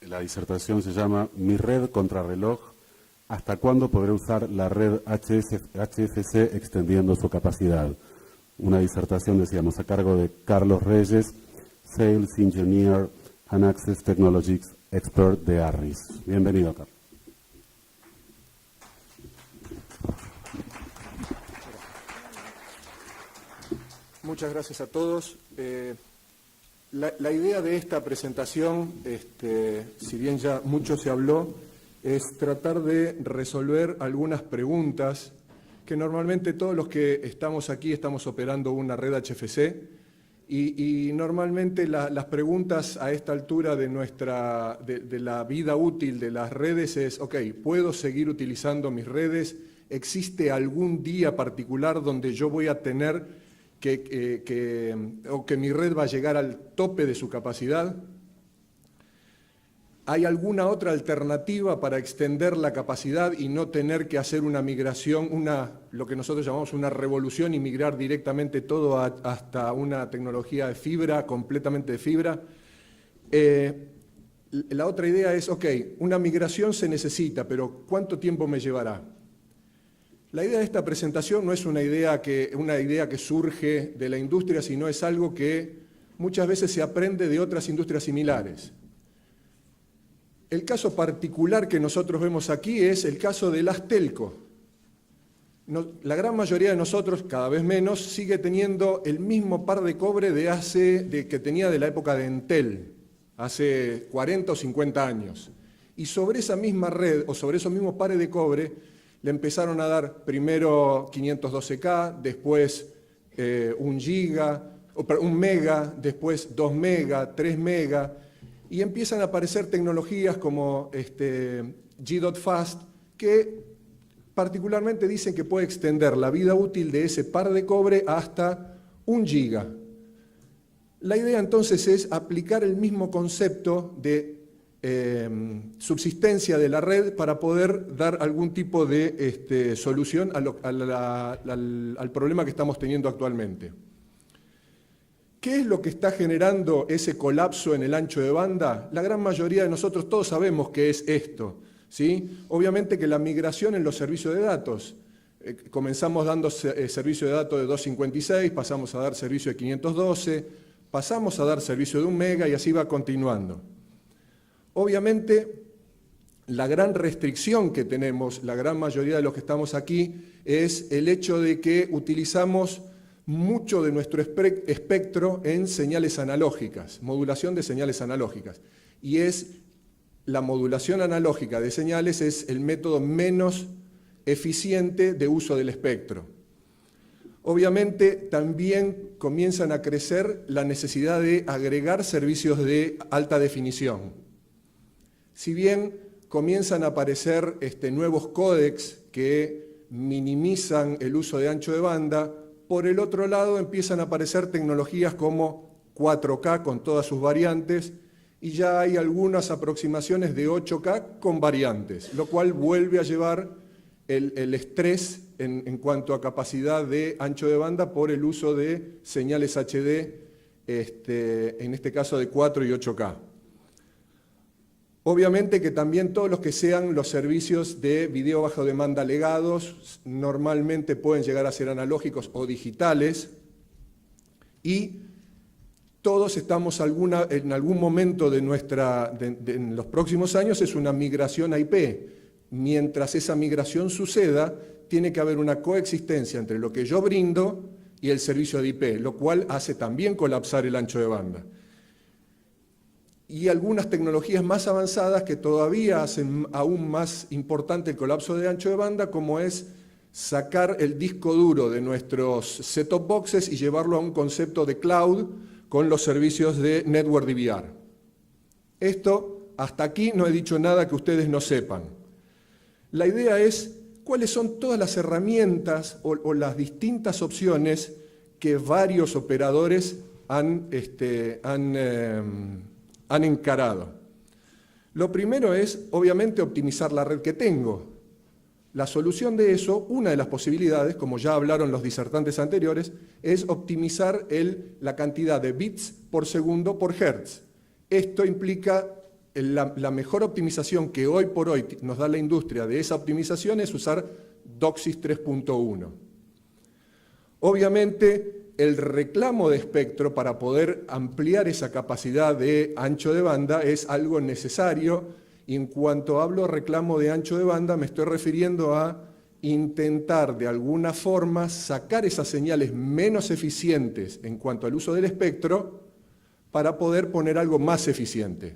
La disertación se llama Mi red contrarreloj, ¿hasta cuándo podré usar la red HFC extendiendo su capacidad? Una disertación, decíamos, a cargo de Carlos Reyes, Sales Engineer and Access Technologies Expert de ARRIS. Bienvenido, Carlos. Muchas gracias a todos. La idea de esta presentación, si bien ya mucho se habló, es tratar de resolver algunas preguntas que normalmente todos los que estamos aquí estamos operando una red HFC y normalmente las preguntas a esta altura de la vida útil de las redes es, ok, ¿puedo seguir utilizando mis redes? ¿Existe algún día particular donde yo voy a tener o que mi red va a llegar al tope de su capacidad? ¿Hay alguna otra alternativa para extender la capacidad y no tener que hacer una migración, lo que nosotros llamamos una revolución y migrar directamente todo hasta una tecnología de fibra, completamente de fibra? La otra idea es, ok, una migración se necesita, pero ¿cuánto tiempo me llevará? La idea de esta presentación no es una idea que surge de la industria, sino es algo que muchas veces se aprende de otras industrias similares. El caso particular que nosotros vemos aquí es el caso de las telco. La gran mayoría de nosotros, cada vez menos, sigue teniendo el mismo par de cobre que tenía de la época de Entel, hace 40 o 50 años. Y sobre esa misma red, o sobre esos mismos pares de cobre, le empezaron a dar primero 512K, después 1 mega, después 2 mega, 3 mega, y empiezan a aparecer tecnologías como G.Fast, que particularmente dicen que puede extender la vida útil de ese par de cobre hasta 1 giga. La idea entonces es aplicar el mismo concepto de subsistencia de la red para poder dar algún tipo de solución al problema que estamos teniendo actualmente. ¿Qué es lo que está generando ese colapso en el ancho de banda? La gran mayoría de nosotros todos sabemos qué es esto, ¿sí? Obviamente que la migración en los servicios de datos. Comenzamos dando servicio de datos de 256, pasamos a dar servicio de 512, pasamos a dar servicio de 1 mega y así va continuando. Obviamente, la gran restricción que tenemos, la gran mayoría de los que estamos aquí, es el hecho de que utilizamos mucho de nuestro espectro en señales analógicas, modulación de señales analógicas. Y la modulación analógica de señales es el método menos eficiente de uso del espectro. Obviamente, también comienzan a crecer la necesidad de agregar servicios de alta definición. Si bien comienzan a aparecer nuevos códecs que minimizan el uso de ancho de banda, por el otro lado empiezan a aparecer tecnologías como 4K con todas sus variantes y ya hay algunas aproximaciones de 8K con variantes, lo cual vuelve a llevar el estrés en cuanto a capacidad de ancho de banda por el uso de señales HD, en este caso de 4 y 8K. Obviamente que también todos los que sean los servicios de video bajo demanda legados normalmente pueden llegar a ser analógicos o digitales y todos estamos en algún momento en los próximos años es una migración a IP. Mientras esa migración suceda, tiene que haber una coexistencia entre lo que yo brindo y el servicio de IP, lo cual hace también colapsar el ancho de banda. Y algunas tecnologías más avanzadas que todavía hacen aún más importante el colapso de ancho de banda, como es sacar el disco duro de nuestros set-top boxes y llevarlo a un concepto de cloud con los servicios de Network DVR. Esto, hasta aquí no he dicho nada que ustedes no sepan. La idea es cuáles son todas las herramientas o las distintas opciones que varios operadores han encarado. Lo primero es, obviamente, optimizar la red que tengo. La solución de eso, una de las posibilidades, como ya hablaron los disertantes anteriores, es optimizar la cantidad de bits por segundo por hertz. Esto implica la mejor optimización que hoy por hoy nos da la industria de esa optimización es usar DOCSIS 3.1. Obviamente, el reclamo de espectro para poder ampliar esa capacidad de ancho de banda es algo necesario, y en cuanto hablo reclamo de ancho de banda me estoy refiriendo a intentar de alguna forma sacar esas señales menos eficientes en cuanto al uso del espectro para poder poner algo más eficiente.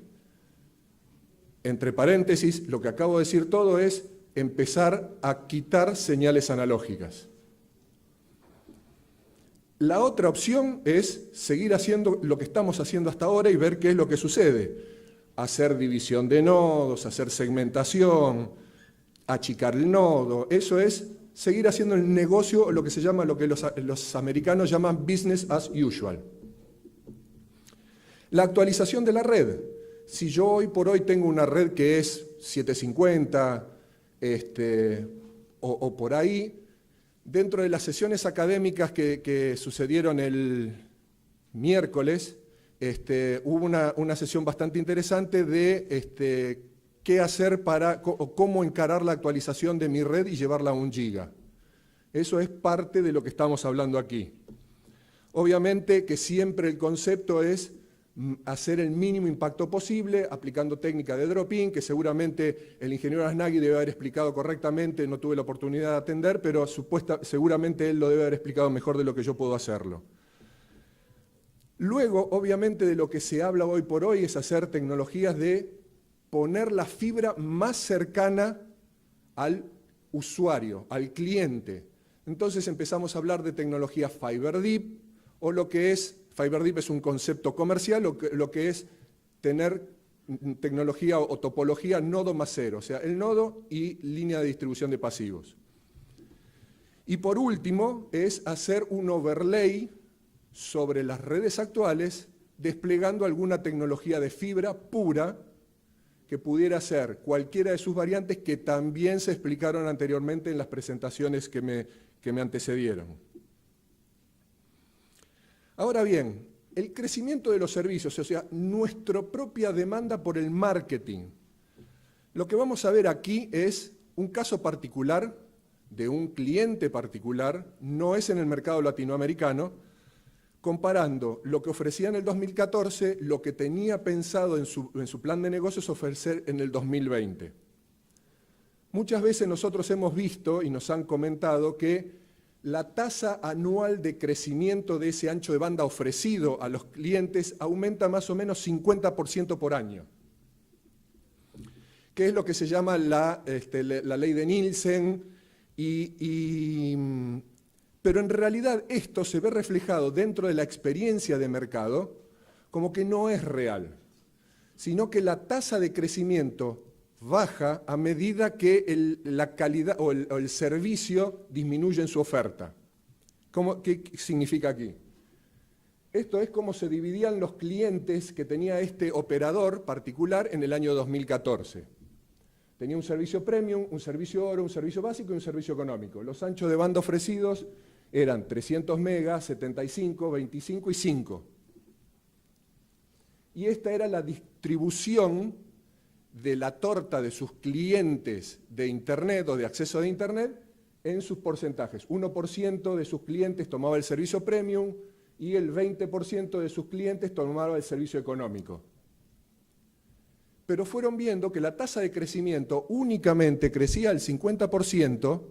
Entre paréntesis, lo que acabo de decir todo es empezar a quitar señales analógicas. La otra opción es seguir haciendo lo que estamos haciendo hasta ahora y ver qué es lo que sucede. Hacer división de nodos, hacer segmentación, achicar el nodo. Eso es seguir haciendo el negocio, lo que se llama, lo que los americanos llaman business as usual. La actualización de la red. Si yo hoy por hoy tengo una red que es 750 o por ahí, dentro de las sesiones académicas que sucedieron el miércoles, hubo una sesión bastante interesante de qué hacer o cómo encarar la actualización de mi red y llevarla a 1 giga. Eso es parte de lo que estamos hablando aquí. Obviamente que siempre el concepto es hacer el mínimo impacto posible, aplicando técnica de drop-in, que seguramente el ingeniero Asnaghi debe haber explicado correctamente, no tuve la oportunidad de atender, pero seguramente él lo debe haber explicado mejor de lo que yo puedo hacerlo. Luego, obviamente, de lo que se habla hoy por hoy es hacer tecnologías de poner la fibra más cercana al usuario, al cliente. Entonces empezamos a hablar de tecnología Fiber Deep, o lo que es Fiber Deep es un concepto comercial, lo que es tener tecnología o topología nodo más cero, o sea, el nodo y línea de distribución de pasivos. Y por último, es hacer un overlay sobre las redes actuales, desplegando alguna tecnología de fibra pura que pudiera ser cualquiera de sus variantes que también se explicaron anteriormente en las presentaciones que me antecedieron. Ahora bien, el crecimiento de los servicios, o sea, nuestra propia demanda por el marketing. Lo que vamos a ver aquí es un caso particular de un cliente particular, no es en el mercado latinoamericano, comparando lo que ofrecía en el 2014, lo que tenía pensado en su plan de negocios ofrecer en el 2020. Muchas veces nosotros hemos visto y nos han comentado que la tasa anual de crecimiento de ese ancho de banda ofrecido a los clientes aumenta más o menos 50% por año, que es lo que se llama la ley de Nielsen, pero en realidad esto se ve reflejado dentro de la experiencia de mercado como que no es real, sino que la tasa de crecimiento baja a medida que la calidad o el servicio disminuye en su oferta. ¿Qué significa aquí? Esto es cómo se dividían los clientes que tenía este operador particular en el año 2014. Tenía un servicio premium, un servicio oro, un servicio básico y un servicio económico. Los anchos de banda ofrecidos eran 300 megas, 75, 25 y 5. Y esta era la distribución de la torta de sus clientes de Internet o de acceso de Internet en sus porcentajes. 1% de sus clientes tomaba el servicio premium y el 20% de sus clientes tomaba el servicio económico. Pero fueron viendo que la tasa de crecimiento únicamente crecía al 50%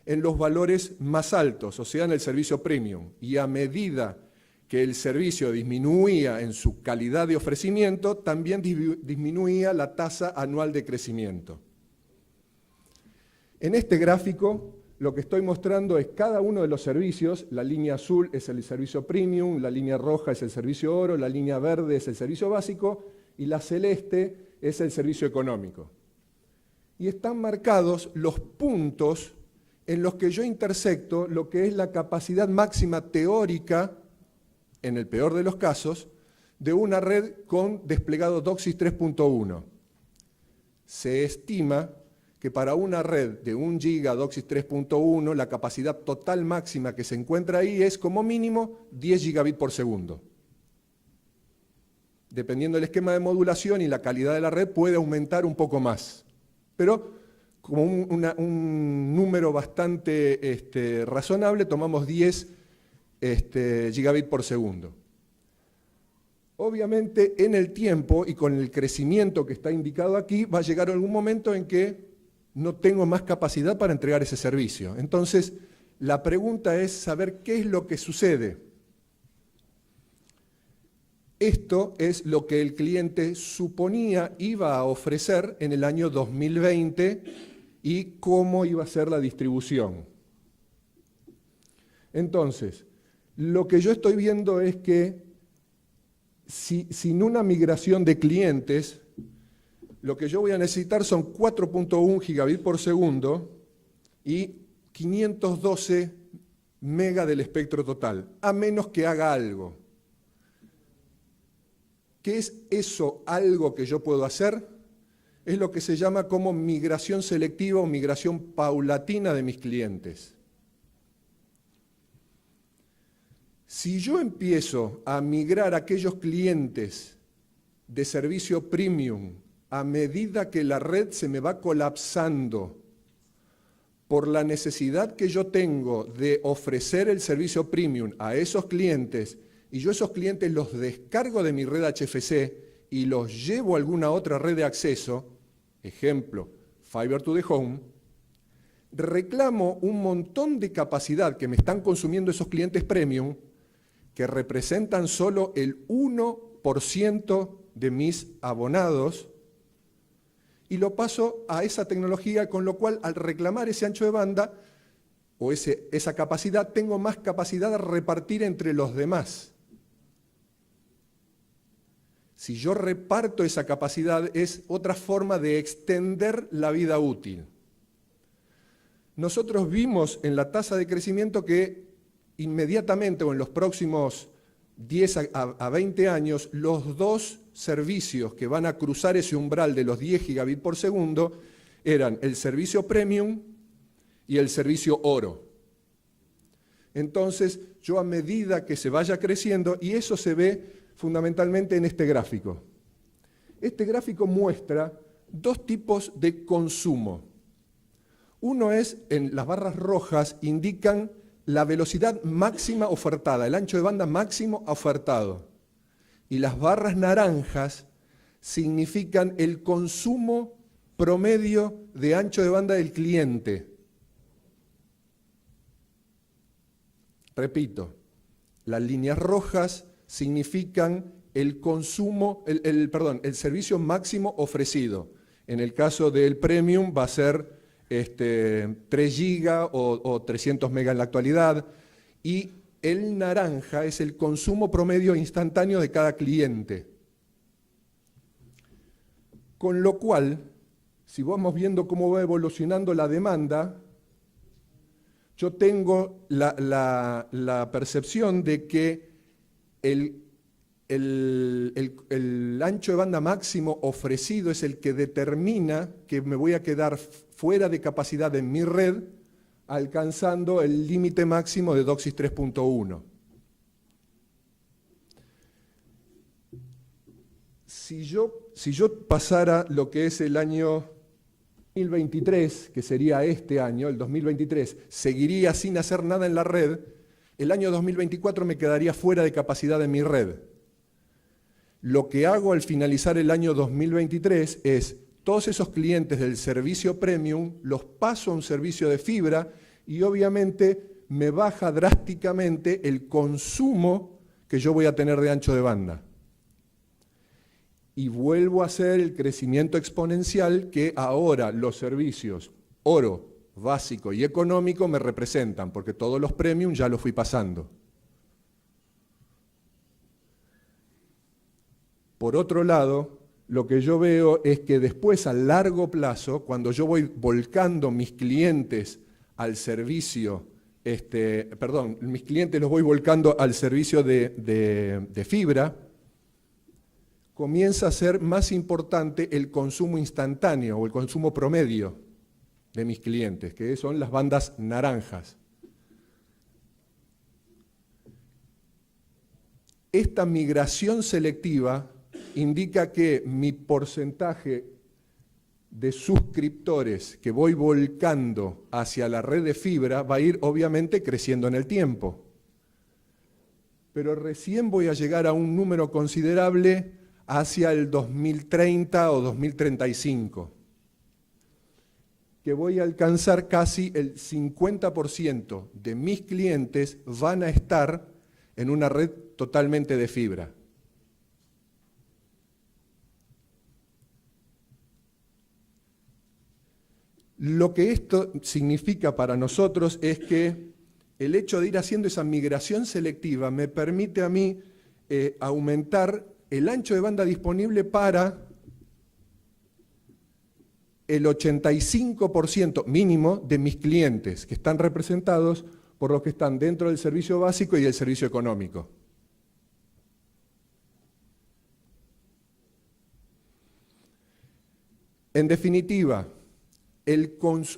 en los valores más altos, o sea, en el servicio premium. Y a medida que el servicio disminuía en su calidad de ofrecimiento, también disminuía la tasa anual de crecimiento. En este gráfico, lo que estoy mostrando es cada uno de los servicios. La línea azul es el servicio premium, la línea roja es el servicio oro, la línea verde es el servicio básico y la celeste es el servicio económico. Y están marcados los puntos en los que yo intersecto lo que es la capacidad máxima teórica, en el peor de los casos, de una red con desplegado DOCSIS 3.1. Se estima que para una red de 1 giga DOCSIS 3.1, la capacidad total máxima que se encuentra ahí es como mínimo 10 gigabits por segundo. dependiendo del esquema de modulación y la calidad de la red, puede aumentar un poco más. Pero como un número bastante razonable, tomamos 10 gigabits por segundo. Obviamente, en el tiempo y con el crecimiento que está indicado aquí, va a llegar algún momento en que no tengo más capacidad para entregar ese servicio. Entonces, la pregunta es saber qué es lo que sucede. Esto es lo que el cliente suponía iba a ofrecer en el año 2020 y cómo iba a ser la distribución. Entonces, lo que yo estoy viendo es que sin una migración de clientes, lo que yo voy a necesitar son 4.1 gigabits por segundo y 512 megas del espectro total, a menos que haga algo. ¿Qué es eso algo que yo puedo hacer? Es lo que se llama como migración selectiva o migración paulatina de mis clientes. Si yo empiezo a migrar a aquellos clientes de servicio premium a medida que la red se me va colapsando por la necesidad que yo tengo de ofrecer el servicio premium a esos clientes, y yo esos clientes los descargo de mi red HFC y los llevo a alguna otra red de acceso, ejemplo, Fiber to the Home, reclamo un montón de capacidad que me están consumiendo esos clientes premium, que representan solo el 1% de mis abonados, y lo paso a esa tecnología, con lo cual al reclamar ese ancho de banda o esa capacidad, tengo más capacidad de repartir entre los demás. Si yo reparto esa capacidad, es otra forma de extender la vida útil. Nosotros vimos en la tasa de crecimiento que inmediatamente o en los próximos 10 a 20 años, los dos servicios que van a cruzar ese umbral de los 10 gigabits por segundo eran el servicio premium y el servicio oro. Entonces, yo a medida que se vaya creciendo, y eso se ve fundamentalmente en este gráfico. Este gráfico muestra dos tipos de consumo. Uno es, en las barras rojas, indican la velocidad máxima ofertada, el ancho de banda máximo ofertado. Y las barras naranjas significan el consumo promedio de ancho de banda del cliente. Repito, las líneas rojas significan el consumo, el servicio máximo ofrecido. En el caso del premium va a ser 3 GB o 300 megas en la actualidad, y el naranja es el consumo promedio instantáneo de cada cliente. Con lo cual, si vamos viendo cómo va evolucionando la demanda, yo tengo la percepción de que el ancho de banda máximo ofrecido es el que determina que me voy a quedar fuera de capacidad en mi red, alcanzando el límite máximo de DOCSIS 3.1. Si yo pasara lo que es el año 2023, que sería este año, el 2023, seguiría sin hacer nada en la red, el año 2024 me quedaría fuera de capacidad en mi red. Lo que hago al finalizar el año 2023 es todos esos clientes del servicio premium los paso a un servicio de fibra y obviamente me baja drásticamente el consumo que yo voy a tener de ancho de banda. Y vuelvo a hacer el crecimiento exponencial que ahora los servicios oro, básico y económico me representan, porque todos los premium ya los fui pasando. Por otro lado, lo que yo veo es que después, a largo plazo, cuando yo voy volcando mis clientes al servicio, mis clientes los voy volcando al servicio de fibra, comienza a ser más importante el consumo instantáneo o el consumo promedio de mis clientes, que son las bandas naranjas. Esta migración selectiva indica que mi porcentaje de suscriptores que voy volcando hacia la red de fibra va a ir obviamente creciendo en el tiempo. Pero recién voy a llegar a un número considerable hacia el 2030 o 2035, que voy a alcanzar casi el 50% de mis clientes van a estar en una red totalmente de fibra. Lo que esto significa para nosotros es que el hecho de ir haciendo esa migración selectiva me permite a mí aumentar el ancho de banda disponible para el 85% mínimo de mis clientes, que están representados por los que están dentro del servicio básico y del servicio económico. En definitiva,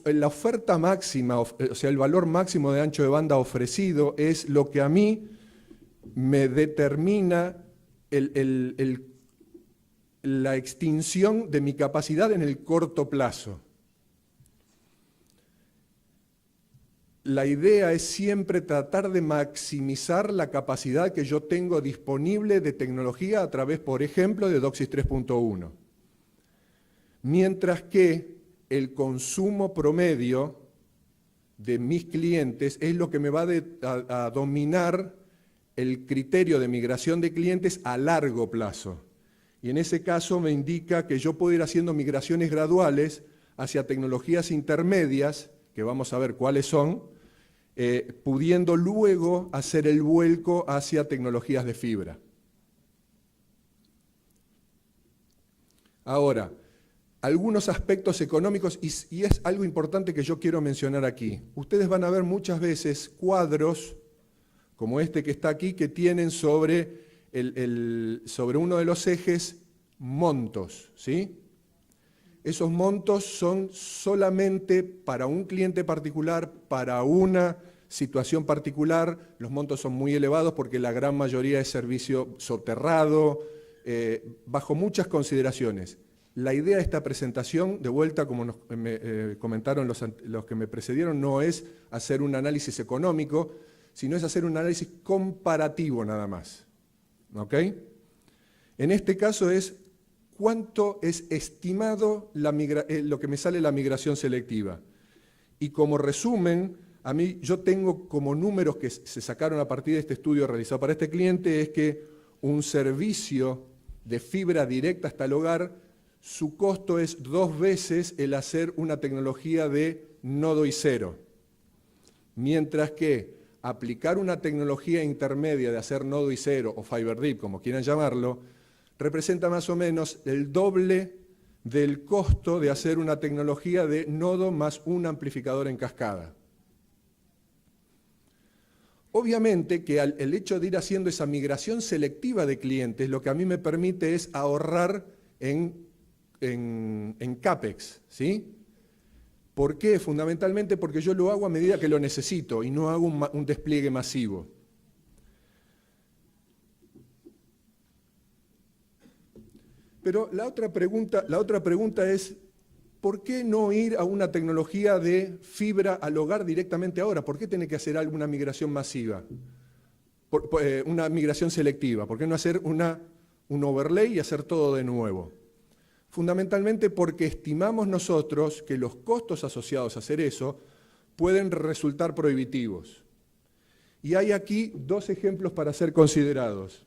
la oferta máxima, o sea, el valor máximo de ancho de banda ofrecido es lo que a mí me determina la extinción de mi capacidad en el corto plazo. La idea es siempre tratar de maximizar la capacidad que yo tengo disponible de tecnología a través, por ejemplo, de DOCSIS 3.1. Mientras que el consumo promedio de mis clientes es lo que me va a dominar el criterio de migración de clientes a largo plazo. Y en ese caso me indica que yo puedo ir haciendo migraciones graduales hacia tecnologías intermedias, que vamos a ver cuáles son, pudiendo luego hacer el vuelco hacia tecnologías de fibra. Ahora, algunos aspectos económicos, y es algo importante que yo quiero mencionar aquí. Ustedes van a ver muchas veces cuadros, como este que está aquí, que tienen sobre uno de los ejes montos, ¿sí? Esos montos son solamente para un cliente particular, para una situación particular. Los montos son muy elevados porque la gran mayoría es servicio soterrado, bajo muchas consideraciones. La idea de esta presentación, de vuelta, como me comentaron los que me precedieron, no es hacer un análisis económico, sino es hacer un análisis comparativo nada más. ¿Ok? En este caso es cuánto es estimado lo que me sale la migración selectiva. Y como resumen, a mí yo tengo como números que se sacaron a partir de este estudio realizado para este cliente, es que un servicio de fibra directa hasta el hogar, su costo es 2 veces el hacer una tecnología de nodo y cero. Mientras que aplicar una tecnología intermedia de hacer nodo y cero, o fiber deep, como quieran llamarlo, representa más o menos el doble del costo de hacer una tecnología de nodo más un amplificador en cascada. Obviamente que el hecho de ir haciendo esa migración selectiva de clientes, lo que a mí me permite es ahorrar en CAPEX, ¿sí? ¿Por qué? Fundamentalmente porque yo lo hago a medida que lo necesito y no hago un despliegue masivo. Pero la otra pregunta es, ¿por qué no ir a una tecnología de fibra al hogar directamente ahora? ¿Por qué tiene que hacer alguna migración masiva? Una migración selectiva. ¿Por qué no hacer un overlay y hacer todo de nuevo? Fundamentalmente porque estimamos nosotros que los costos asociados a hacer eso pueden resultar prohibitivos. Y hay aquí 2 ejemplos para ser considerados.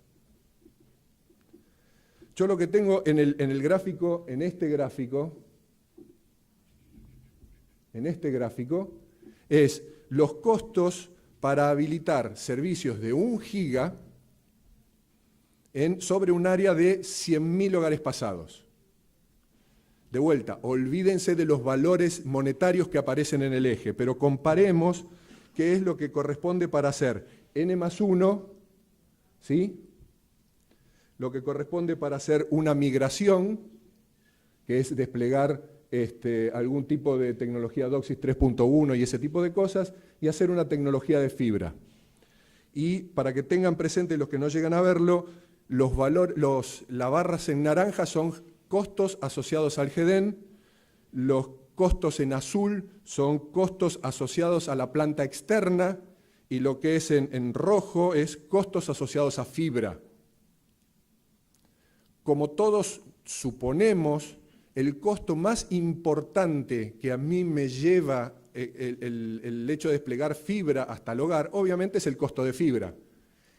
Yo lo que tengo en este gráfico, es los costos para habilitar servicios de 1 giga sobre un área de 100.000 hogares pasados. De vuelta, olvídense de los valores monetarios que aparecen en el eje, pero comparemos qué es lo que corresponde para hacer n+1, ¿sí? Lo que corresponde para hacer una migración, que es desplegar algún tipo de tecnología DOCSIS 3.1 y ese tipo de cosas, y hacer una tecnología de fibra. Y para que tengan presente los que no llegan a verlo, Las barras en naranja son costos asociados al GEDEN, los costos en azul son costos asociados a la planta externa y lo que es en rojo es costos asociados a fibra. Como todos suponemos, el costo más importante que a mí me lleva el hecho de desplegar fibra hasta el hogar, obviamente es el costo de fibra.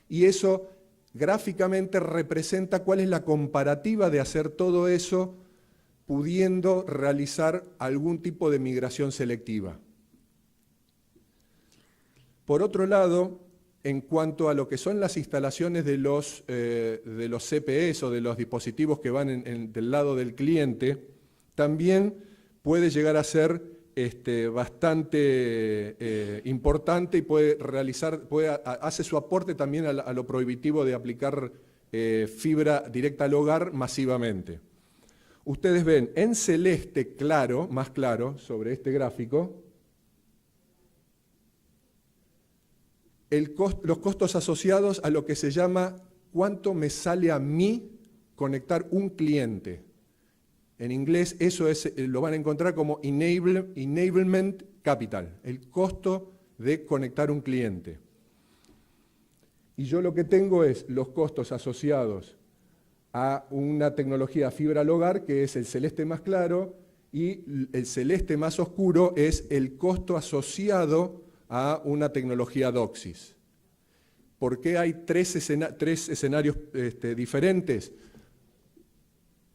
Y eso gráficamente representa cuál es la comparativa de hacer todo eso pudiendo realizar algún tipo de migración selectiva. Por otro lado, en cuanto a lo que son las instalaciones de los CPEs o de los dispositivos que van del lado del cliente, también puede llegar a ser bastante importante y hace su aporte también a lo prohibitivo de aplicar fibra directa al hogar masivamente. Ustedes ven en celeste claro, más claro, sobre este gráfico, los costos asociados a lo que se llama cuánto me sale a mí conectar un cliente. En inglés eso lo van a encontrar como enablement capital, el costo de conectar un cliente. Y yo lo que tengo es los costos asociados a una tecnología fibra al hogar, que es el celeste más claro, y el celeste más oscuro es el costo asociado a una tecnología DOCSIS. ¿Por qué hay tres escenarios diferentes?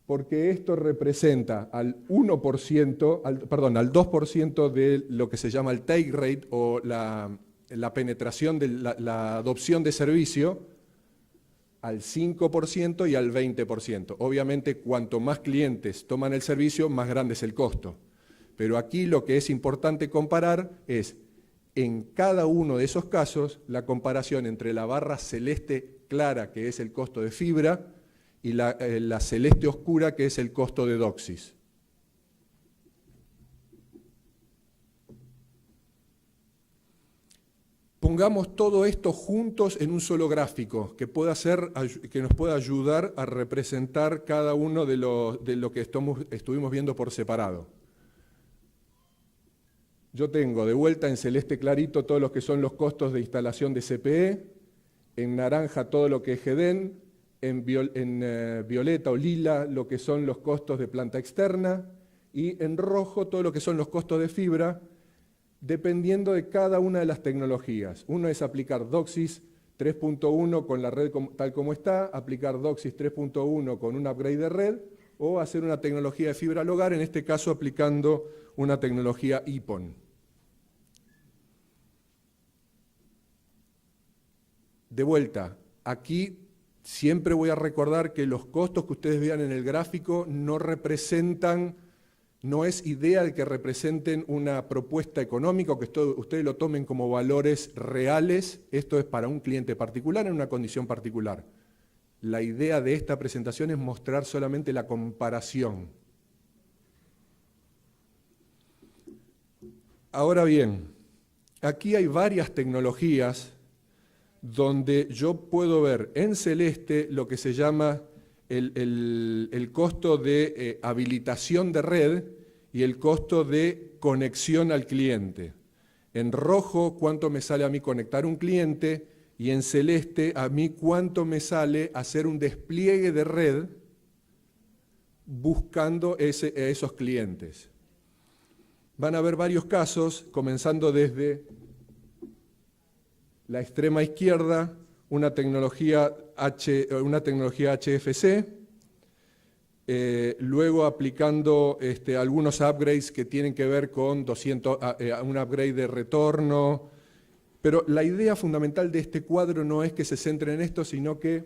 Porque esto representa al 2% de lo que se llama el take rate o la penetración de la adopción de servicio, al 5% y al 20%. Obviamente, cuanto más clientes toman el servicio, más grande es el costo. Pero aquí lo que es importante comparar es, en cada uno de esos casos, la comparación entre la barra celeste clara, que es el costo de fibra, y la celeste oscura, que es el costo de DOCSIS. Pongamos todo esto juntos en un solo gráfico que nos pueda ayudar a representar cada uno de lo que estuvimos viendo por separado. Yo tengo de vuelta en celeste clarito todos los que son los costos de instalación de CPE, en naranja todo lo que es GEDEN, en violeta o lila lo que son los costos de planta externa y en rojo todo lo que son los costos de fibra, dependiendo de cada una de las tecnologías. Uno es aplicar DOCSIS 3.1 con la red tal como está, aplicar DOCSIS 3.1 con un upgrade de red o hacer una tecnología de fibra al hogar, en este caso aplicando una tecnología EPON. De vuelta, aquí siempre voy a recordar que los costos que ustedes vean en el gráfico no es idea de que representen una propuesta económica o que ustedes lo tomen como valores reales. Esto es para un cliente particular en una condición particular. La idea de esta presentación es mostrar solamente la comparación. Ahora bien, aquí hay varias tecnologías donde yo puedo ver en celeste lo que se llama el costo de habilitación de red y el costo de conexión al cliente. En rojo, cuánto me sale a mí conectar un cliente, y en celeste, a mí cuánto me sale hacer un despliegue de red buscando esos clientes. Van a haber varios casos, comenzando desde la extrema izquierda, una tecnología HFC, luego aplicando algunos upgrades que tienen que ver con un upgrade de retorno, pero la idea fundamental de este cuadro no es que se centre en esto, sino que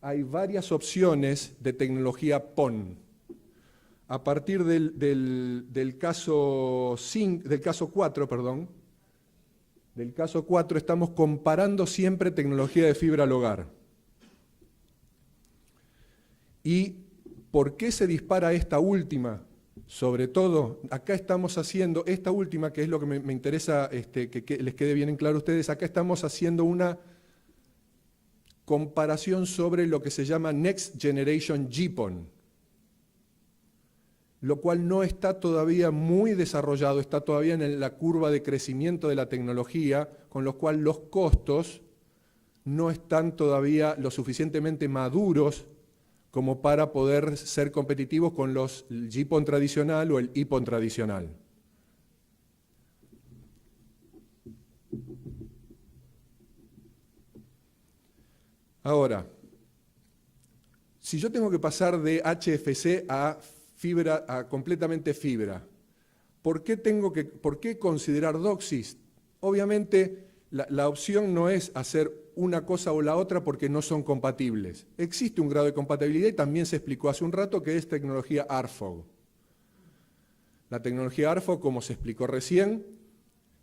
hay varias opciones de tecnología PON. A partir del caso 4 estamos comparando siempre tecnología de fibra al hogar. ¿Y por qué se dispara esta última? Sobre todo, acá estamos haciendo esta última, que es lo que me interesa que les quede bien en claro a ustedes, acá estamos haciendo una comparación sobre lo que se llama Next Generation GPON, lo cual no está todavía muy desarrollado, está todavía en la curva de crecimiento de la tecnología, con lo cual los costos no están todavía lo suficientemente maduros como para poder ser competitivos con los GPON tradicional o el EPON tradicional. Ahora, si yo tengo que pasar de HFC a fibra, a completamente fibra, ¿por qué considerar DOCSIS? Obviamente, la opción no es hacer una cosa o la otra porque no son compatibles. Existe un grado de compatibilidad y también se explicó hace un rato que es tecnología ARFOG. La tecnología ARFOG, como se explicó recién,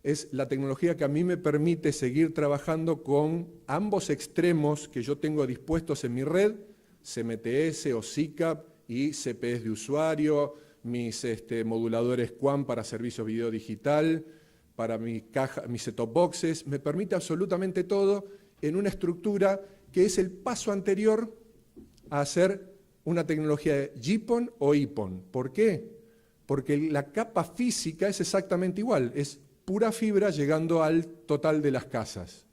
es la tecnología que a mí me permite seguir trabajando con ambos extremos que yo tengo dispuestos en mi red, CMTS o SICAP y CPS de usuario, mis moduladores QAM para servicios video digital, para mis set-top boxes, me permite absolutamente todo en una estructura que es el paso anterior a hacer una tecnología de GPON o EPON. ¿Por qué? Porque la capa física es exactamente igual, es pura fibra llegando al total de las casas.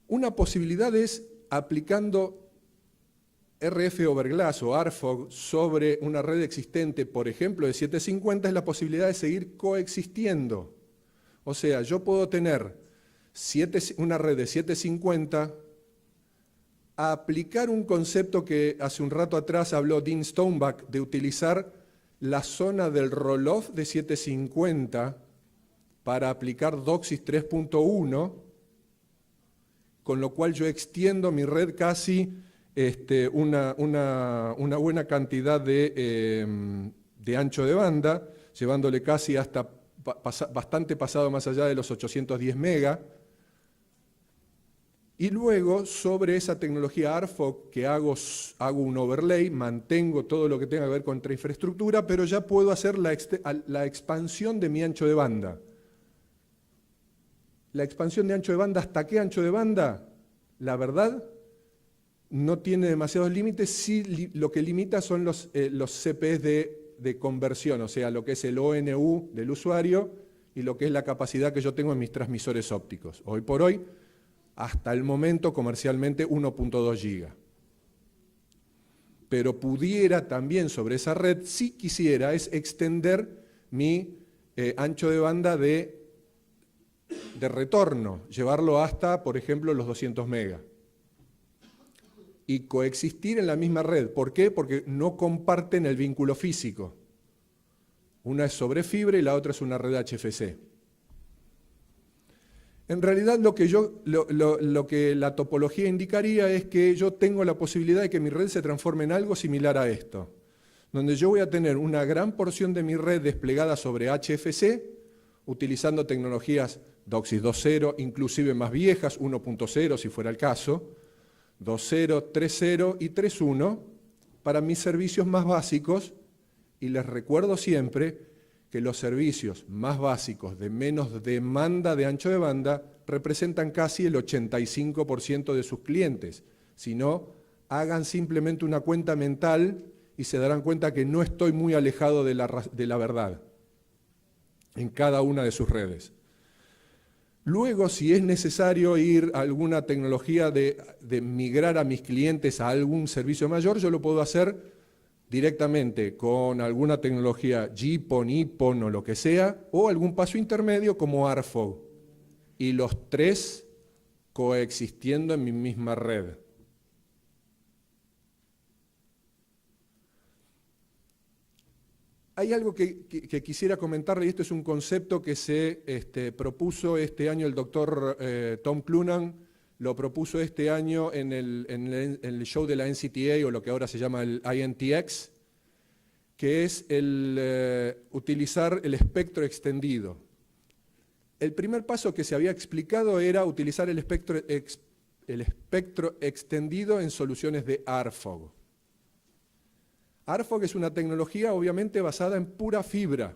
Una posibilidad es aplicando RF over glass o ARFOG sobre una red existente, por ejemplo, de 750, es la posibilidad de seguir coexistiendo. O sea, yo puedo tener una red de 750, aplicar un concepto que hace un rato atrás habló Dean Stoneback, de utilizar la zona del roll-off de 750 para aplicar DOCSIS 3.1, con lo cual yo extiendo mi red casi una buena cantidad de ancho de banda, llevándole casi hasta bastante pasado más allá de los 810 megas. Y luego, sobre esa tecnología ARFOG que hago un overlay, mantengo todo lo que tenga que ver con infraestructura, pero ya puedo hacer la expansión de mi ancho de banda. La expansión de ancho de banda, ¿hasta qué ancho de banda? La verdad, no tiene demasiados límites, sí lo que limita son los CPS de conversión, o sea, lo que es el ONU del usuario y lo que es la capacidad que yo tengo en mis transmisores ópticos. Hoy por hoy, hasta el momento comercialmente 1.2 giga. Pero pudiera también sobre esa red, si quisiera, es extender mi ancho de banda de retorno, llevarlo hasta, por ejemplo, los 200 megas. Y coexistir en la misma red. ¿Por qué? Porque no comparten el vínculo físico. Una es sobre fibra y la otra es una red HFC. En realidad lo que la topología indicaría es que yo tengo la posibilidad de que mi red se transforme en algo similar a esto, donde yo voy a tener una gran porción de mi red desplegada sobre HFC, utilizando tecnologías DOCSIS 2.0, inclusive más viejas, 1.0 si fuera el caso, 2.0, 3.0 y 3.1, para mis servicios más básicos, y les recuerdo siempre que los servicios más básicos de menos demanda de ancho de banda representan casi el 85% de sus clientes. Si no, hagan simplemente una cuenta mental y se darán cuenta que no estoy muy alejado de la verdad en cada una de sus redes. Luego, si es necesario ir a alguna tecnología de migrar a mis clientes a algún servicio mayor, yo lo puedo hacer directamente con alguna tecnología GPON, EPON o lo que sea, o algún paso intermedio como ARFOG, y los tres coexistiendo en mi misma red. Hay algo que quisiera comentarle, y esto es un concepto que se propuso este año el doctor Tom Clunan, lo propuso este año en el show de la NCTA, o lo que ahora se llama el INTX, que es utilizar el espectro extendido. El primer paso que se había explicado era utilizar el espectro extendido en soluciones de ARFOG. ARFOG es una tecnología obviamente basada en pura fibra.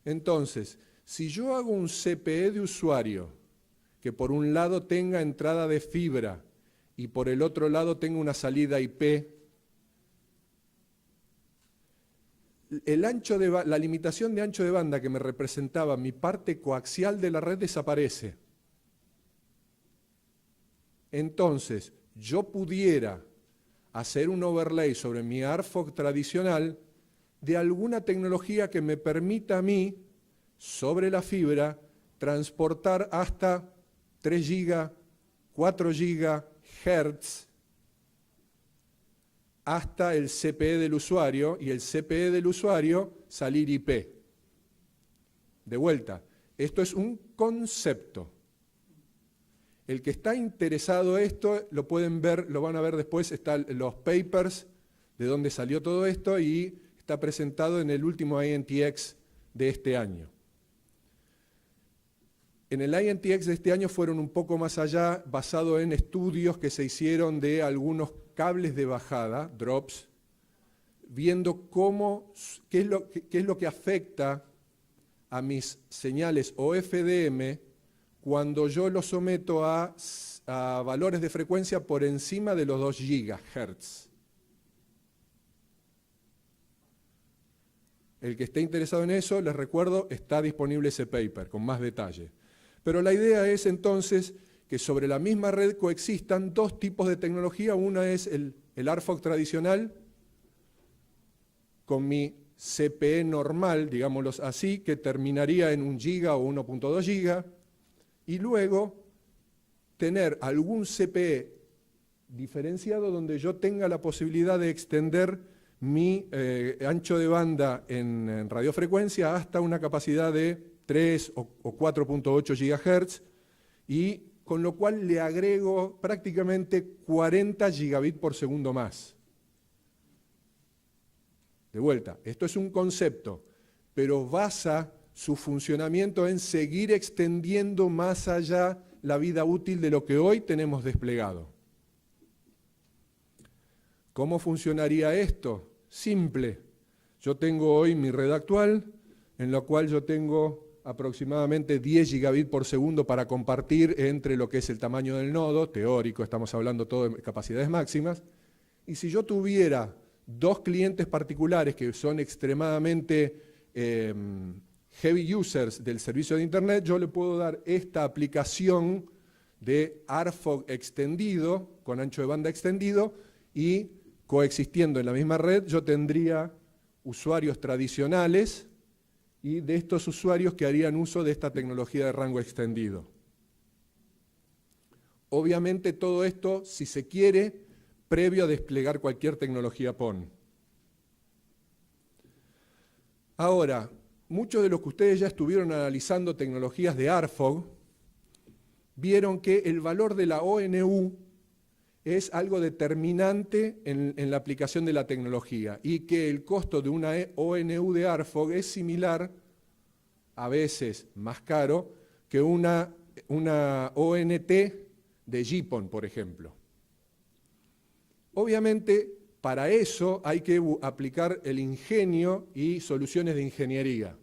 Entonces, Si yo hago un CPE de usuario que por un lado tenga entrada de fibra y por el otro lado tenga una salida IP, la limitación de ancho de banda que me representaba mi parte coaxial de la red desaparece. Entonces, yo pudiera hacer un overlay sobre mi ARFOG tradicional de alguna tecnología que me permita a mí, sobre la fibra, transportar hasta 3 GB, 4 GHz hasta el CPE del usuario, y el CPE del usuario salir IP. De vuelta, esto es un concepto. El que está interesado en esto, lo pueden ver, lo van a ver después, están los papers de dónde salió todo esto y está presentado en el último INTX de este año. En el INTX de este año fueron un poco más allá, basado en estudios que se hicieron de algunos cables de bajada, drops, viendo qué es lo que afecta a mis señales OFDM cuando yo lo someto a valores de frecuencia por encima de los 2 GHz. El que esté interesado en eso, les recuerdo, está disponible ese paper con más detalle. Pero la idea es entonces que sobre la misma red coexistan dos tipos de tecnología. Una es el ARFOG tradicional con mi CPE normal, digámoslo así, que terminaría en 1 GB o 1.2 GB, y luego tener algún CPE diferenciado donde yo tenga la posibilidad de extender mi ancho de banda en radiofrecuencia hasta una capacidad de 3 o 4.8 GHz, y con lo cual le agrego prácticamente 40 gigabits por segundo más. De vuelta, esto es un concepto, pero basa su funcionamiento en seguir extendiendo más allá la vida útil de lo que hoy tenemos desplegado. ¿Cómo funcionaría esto? Simple. Yo tengo hoy mi red actual, en la cual yo tengo aproximadamente 10 gigabits por segundo para compartir entre lo que es el tamaño del nodo, teórico, estamos hablando todo de capacidades máximas, y si yo tuviera dos clientes particulares que son extremadamente heavy users del servicio de Internet, yo le puedo dar esta aplicación de ARFOG extendido, con ancho de banda extendido, y coexistiendo en la misma red yo tendría usuarios tradicionales y de estos usuarios que harían uso de esta tecnología de rango extendido. Obviamente todo esto, si se quiere, previo a desplegar cualquier tecnología PON. Ahora, muchos de los que ustedes ya estuvieron analizando tecnologías de ARFOG, vieron que el valor de la ONU es algo determinante en la aplicación de la tecnología y que el costo de una ONU de ARFOG es similar, a veces más caro, que una ONT de GPON, por ejemplo. Obviamente, para eso hay que aplicar el ingenio y soluciones de ingeniería.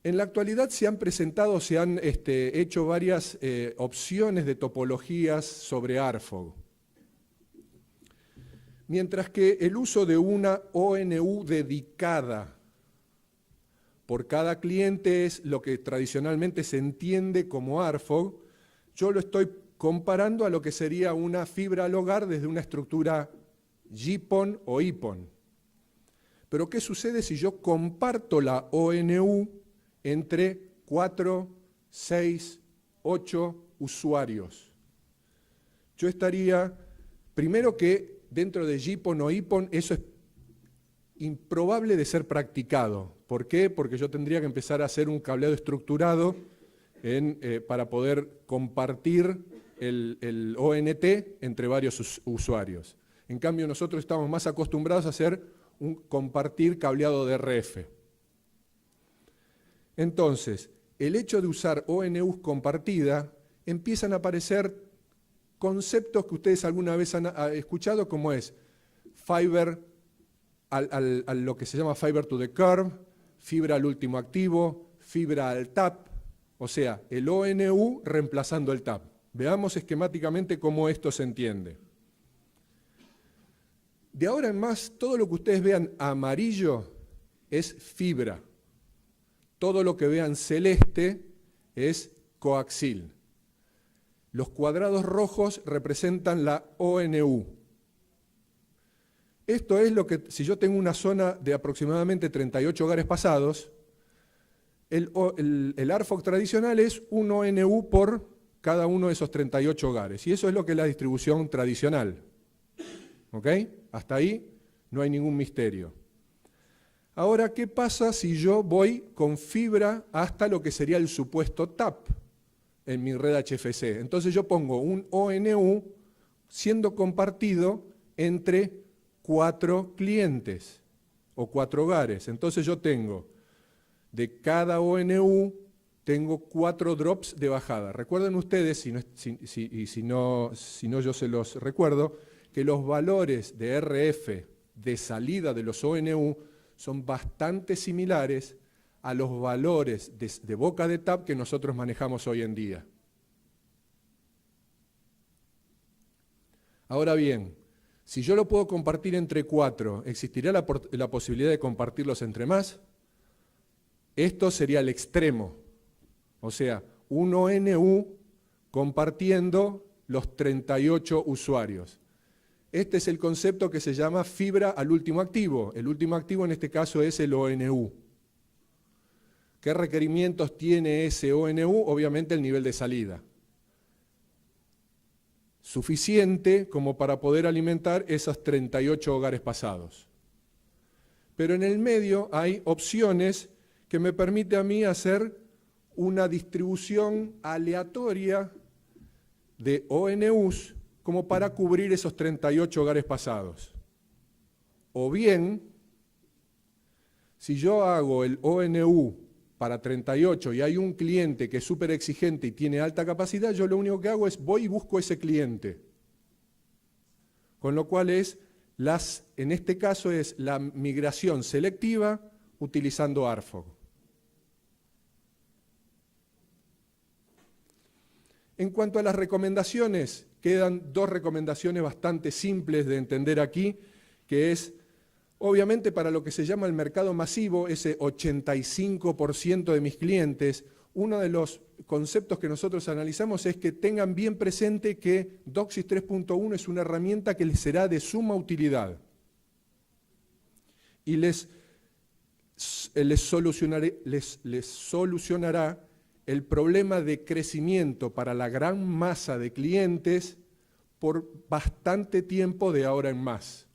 En la actualidad se han presentado, se han hecho varias opciones de topologías sobre ARFOG. Mientras que el uso de una ONU dedicada por cada cliente es lo que tradicionalmente se entiende como ARFOG, yo lo estoy comparando a lo que sería una fibra al hogar desde una estructura GPON o IPON. Pero ¿qué sucede si yo comparto la ONU entre 4, 6, 8 usuarios? Yo estaría, primero que dentro de GPON o IPON eso es improbable de ser practicado. ¿Por qué? Porque yo tendría que empezar a hacer un cableado estructurado para poder compartir el ONT entre varios usuarios. En cambio, nosotros estamos más acostumbrados a hacer un compartir cableado de RF. Entonces, el hecho de usar ONUs compartida, empiezan a aparecer conceptos que ustedes alguna vez han escuchado, como es fiber, lo que se llama fiber to the curb, fibra al último activo, fibra al TAP, o sea, el ONU reemplazando el TAP. Veamos esquemáticamente cómo esto se entiende. De ahora en más, todo lo que ustedes vean amarillo es fibra. Todo lo que vean celeste es coaxil. Los cuadrados rojos representan la ONU. Esto es lo que, si yo tengo una zona de aproximadamente 38 hogares pasados, el ARFOC tradicional es un ONU por cada uno de esos 38 hogares. Y eso es lo que es la distribución tradicional. ¿Ok? Hasta ahí no hay ningún misterio. Ahora, ¿qué pasa si yo voy con fibra hasta lo que sería el supuesto TAP en mi red HFC? Entonces yo pongo un ONU siendo compartido entre 4 clientes o 4 hogares. Entonces yo tengo, de cada ONU, tengo 4 drops de bajada. Recuerden ustedes, si no yo se los recuerdo, que los valores de RF de salida de los ONU son bastante similares a los valores de boca de TAP que nosotros manejamos hoy en día. Ahora bien, si yo lo puedo compartir entre 4, ¿existiría la posibilidad de compartirlos entre más? Esto sería el extremo, o sea, un ONU compartiendo los 38 usuarios. Este es el concepto que se llama fibra al último activo. El último activo en este caso es el ONU. ¿Qué requerimientos tiene ese ONU? Obviamente el nivel de salida. Suficiente como para poder alimentar esos 38 hogares pasados. Pero en el medio hay opciones que me permiten a mí hacer una distribución aleatoria de ONUs como para cubrir esos 38 hogares pasados. O bien, si yo hago el ONU para 38 y hay un cliente que es súper exigente y tiene alta capacidad, yo lo único que hago es voy y busco ese cliente. Con lo cual en este caso es la migración selectiva utilizando ARFOG. En cuanto a las recomendaciones, quedan 2 recomendaciones bastante simples de entender aquí, que es, obviamente para lo que se llama el mercado masivo, ese 85% de mis clientes, uno de los conceptos que nosotros analizamos es que tengan bien presente que DOCSIS 3.1 es una herramienta que les será de suma utilidad y les solucionará el problema de crecimiento para la gran masa de clientes por bastante tiempo de ahora en más.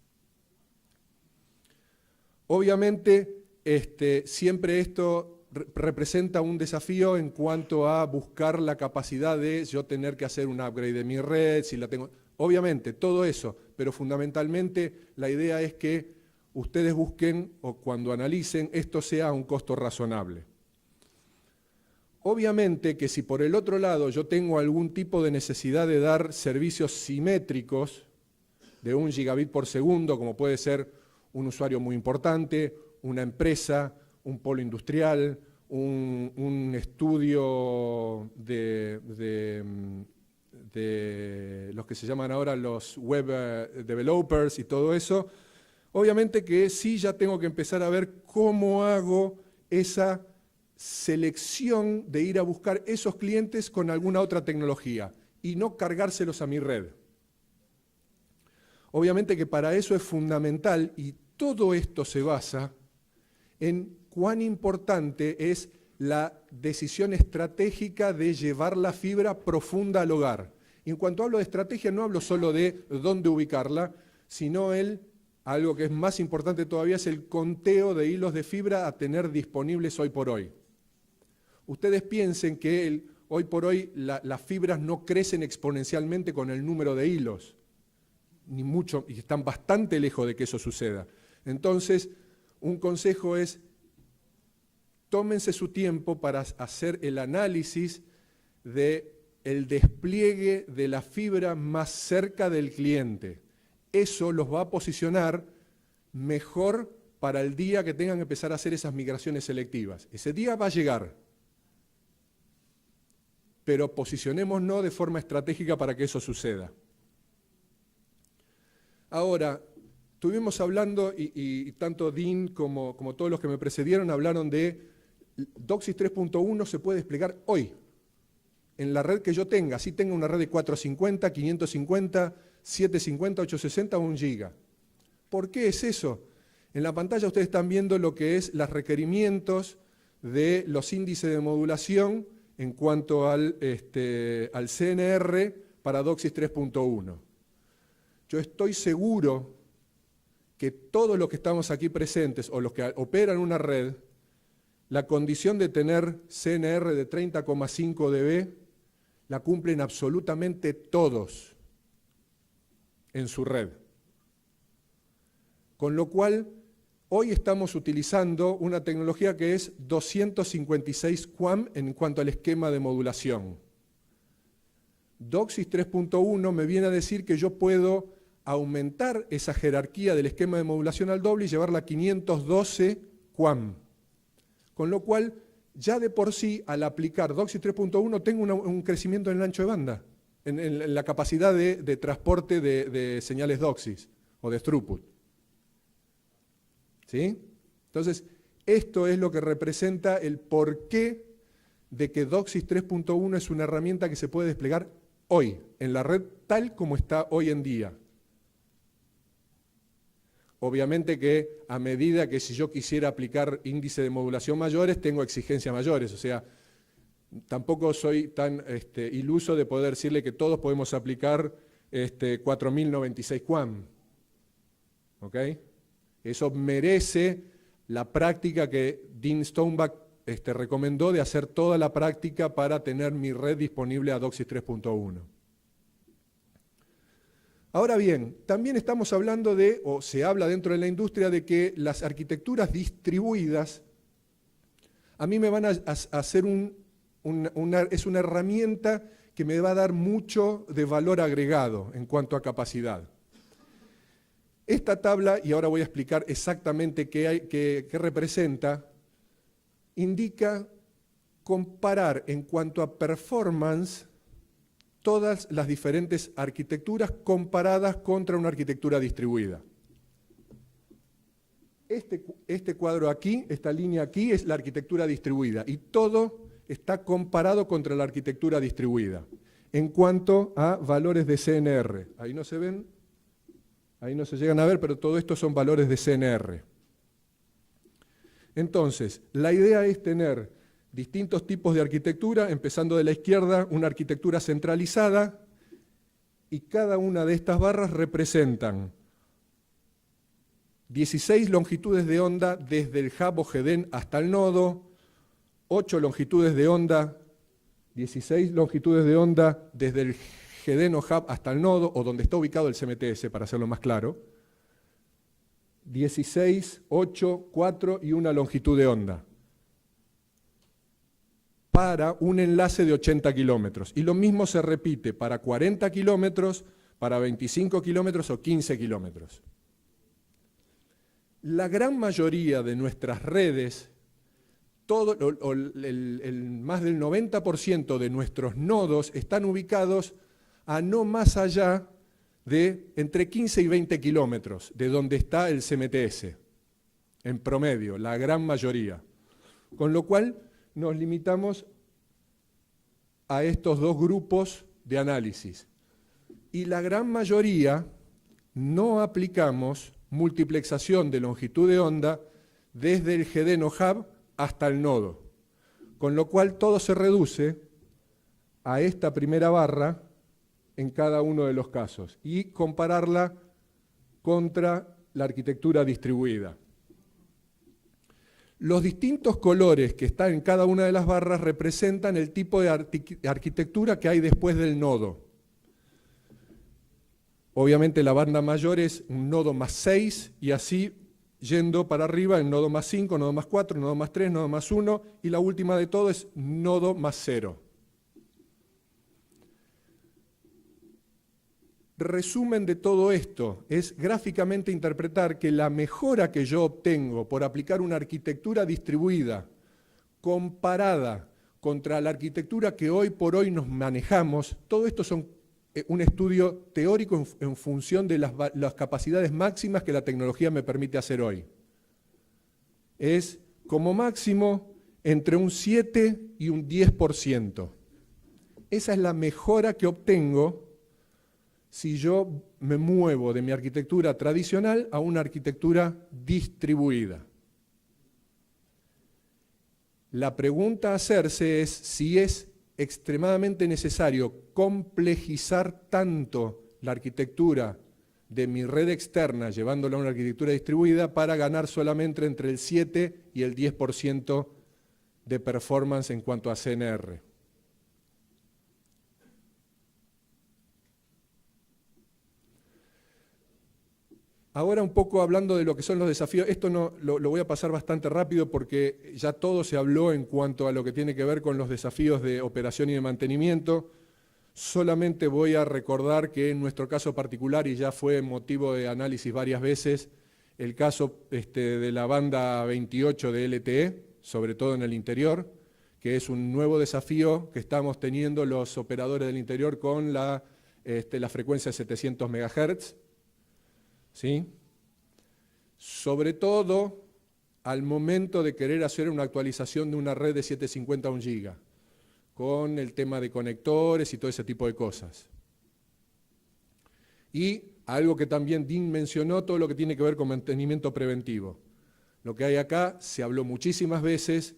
Obviamente, siempre esto representa un desafío en cuanto a buscar la capacidad de yo tener que hacer un upgrade de mi red, si la tengo. Obviamente, todo eso, pero fundamentalmente la idea es que ustedes busquen o cuando analicen esto sea a un costo razonable. Obviamente que si por el otro lado yo tengo algún tipo de necesidad de dar servicios simétricos de 1 gigabit por segundo, como puede ser un usuario muy importante, una empresa, un polo industrial, un estudio de los que se llaman ahora los web developers y todo eso, obviamente que sí ya tengo que empezar a ver cómo hago esa selección de ir a buscar esos clientes con alguna otra tecnología y no cargárselos a mi red. Obviamente que para eso es fundamental y todo esto se basa en cuán importante es la decisión estratégica de llevar la fibra profunda al hogar. Y en cuanto hablo de estrategia no hablo solo de dónde ubicarla, sino algo que es más importante todavía es el conteo de hilos de fibra a tener disponibles hoy por hoy. Ustedes piensen que hoy por hoy las fibras no crecen exponencialmente con el número de hilos, ni mucho, y están bastante lejos de que eso suceda. Entonces, un consejo es, tómense su tiempo para hacer el análisis del despliegue de la fibra más cerca del cliente. Eso los va a posicionar mejor para el día que tengan que empezar a hacer esas migraciones selectivas. Ese día va a llegar, pero posicionémonos de forma estratégica para que eso suceda. Ahora, estuvimos hablando, y tanto Dean como todos los que me precedieron hablaron de DOCSIS 3.1 se puede desplegar hoy, en la red que yo tenga, si tenga una red de 450, 550, 750, 860 o 1 giga. ¿Por qué es eso? En la pantalla ustedes están viendo lo que es los requerimientos de los índices de modulación en cuanto al CNR para DOCSIS 3.1. Yo estoy seguro que todos los que estamos aquí presentes o los que operan una red, la condición de tener CNR de 30,5 dB la cumplen absolutamente todos en su red. Con lo cual, hoy estamos utilizando una tecnología que es 256 QAM en cuanto al esquema de modulación. DOCSIS 3.1 me viene a decir que yo puedo aumentar esa jerarquía del esquema de modulación al doble y llevarla a 512 QAM. Con lo cual, ya de por sí, al aplicar DOCSIS 3.1, tengo un crecimiento en el ancho de banda, en la capacidad de transporte de señales DOCSIS o de throughput. ¿Sí? Entonces, esto es lo que representa el porqué de que DOCSIS 3.1 es una herramienta que se puede desplegar hoy, en la red tal como está hoy en día. Obviamente que a medida que si yo quisiera aplicar índice de modulación mayores, tengo exigencias mayores, o sea, tampoco soy tan iluso de poder decirle que todos podemos aplicar 4096 QAM. ¿Ok? Eso merece la práctica que Dean Stoneback recomendó de hacer toda la práctica para tener mi red disponible a DOCSIS 3.1. Ahora bien, también estamos hablando de, o se habla dentro de la industria, de que las arquitecturas distribuidas a mí me van a hacer es una herramienta que me va a dar mucho de valor agregado en cuanto a capacidad. Esta tabla, y ahora voy a explicar exactamente qué representa, indica comparar en cuanto a performance todas las diferentes arquitecturas comparadas contra una arquitectura distribuida. Este cuadro aquí, esta línea aquí, es la arquitectura distribuida y todo está comparado contra la arquitectura distribuida en cuanto a valores de CNR. Ahí no se ven, ahí no se llegan a ver, pero todo esto son valores de CNR. Entonces, la idea es tener distintos tipos de arquitectura, empezando de la izquierda, una arquitectura centralizada, y cada una de estas barras representan 16 longitudes de onda desde el hub o GEDEN hasta el nodo, 8 longitudes de onda, 16 longitudes de onda desde el GEDEN o hub hasta el nodo, o donde está ubicado el CMTS, para hacerlo más claro, 16, 8, 4 y una longitud de onda, para un enlace de 80 kilómetros. Y lo mismo se repite para 40 kilómetros, para 25 kilómetros o 15 kilómetros. La gran mayoría de nuestras redes, más del 90% de nuestros nodos están ubicados a no más allá de entre 15 y 20 kilómetros de donde está el CMTS, en promedio, la gran mayoría. Con lo cual nos limitamos a estos dos grupos de análisis. Y la gran mayoría no aplicamos multiplexación de longitud de onda desde el GEDEN o hub hasta el nodo. Con lo cual todo se reduce a esta primera barra en cada uno de los casos y compararla contra la arquitectura distribuida. Los distintos colores que están en cada una de las barras representan el tipo de arquitectura que hay después del nodo. Obviamente la banda mayor es un nodo más 6 y así yendo para arriba en nodo más 5, nodo más 4, nodo más 3, nodo más 1 y la última de todo es nodo más 0. resumen de todo esto es gráficamente interpretar que la mejora que yo obtengo por aplicar una arquitectura distribuida comparada contra la arquitectura que hoy por hoy nos manejamos, todo esto son un estudio teórico en función de las capacidades máximas que la tecnología me permite hacer hoy. Es como máximo entre un 7 y un 10%. Esa es la mejora que obtengo si yo me muevo de mi arquitectura tradicional a una arquitectura distribuida. La pregunta a hacerse es si es extremadamente necesario complejizar tanto la arquitectura de mi red externa, llevándola a una arquitectura distribuida, para ganar solamente entre el 7 y el 10% de performance en cuanto a CNR. Ahora un poco hablando de lo que son los desafíos, esto no, lo voy a pasar bastante rápido porque ya todo se habló en cuanto a lo que tiene que ver con los desafíos de operación y de mantenimiento. Solamente voy a recordar que en nuestro caso particular, y ya fue motivo de análisis varias veces, el caso de la banda 28 de LTE, sobre todo en el interior, que es un nuevo desafío que estamos teniendo los operadores del interior con la frecuencia de 700 MHz. ¿Sí? Sobre todo al momento de querer hacer una actualización de una red de 750 a 1 GB, con el tema de conectores y todo ese tipo de cosas. Y algo que también Dean mencionó, todo lo que tiene que ver con mantenimiento preventivo. Lo que hay acá se habló muchísimas veces,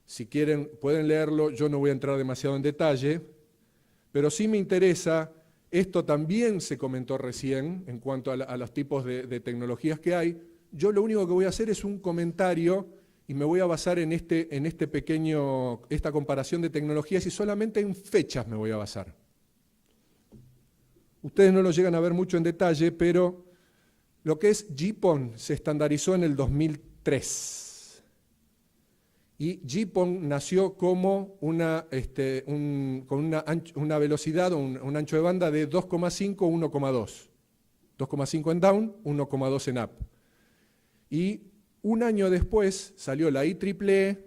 si quieren pueden leerlo, yo no voy a entrar demasiado en detalle, pero sí me interesa. Esto también se comentó recién en cuanto a los tipos de tecnologías que hay. Yo lo único que voy a hacer es un comentario y me voy a basar en esta comparación de tecnologías y solamente en fechas me voy a basar. Ustedes no lo llegan a ver mucho en detalle, pero lo que es GPON se estandarizó en el 2003. Y GPON nació como con una velocidad, un ancho de banda de 2,5 o 1,2. 2,5 en down, 1,2 en up. Y un año después salió la IEEE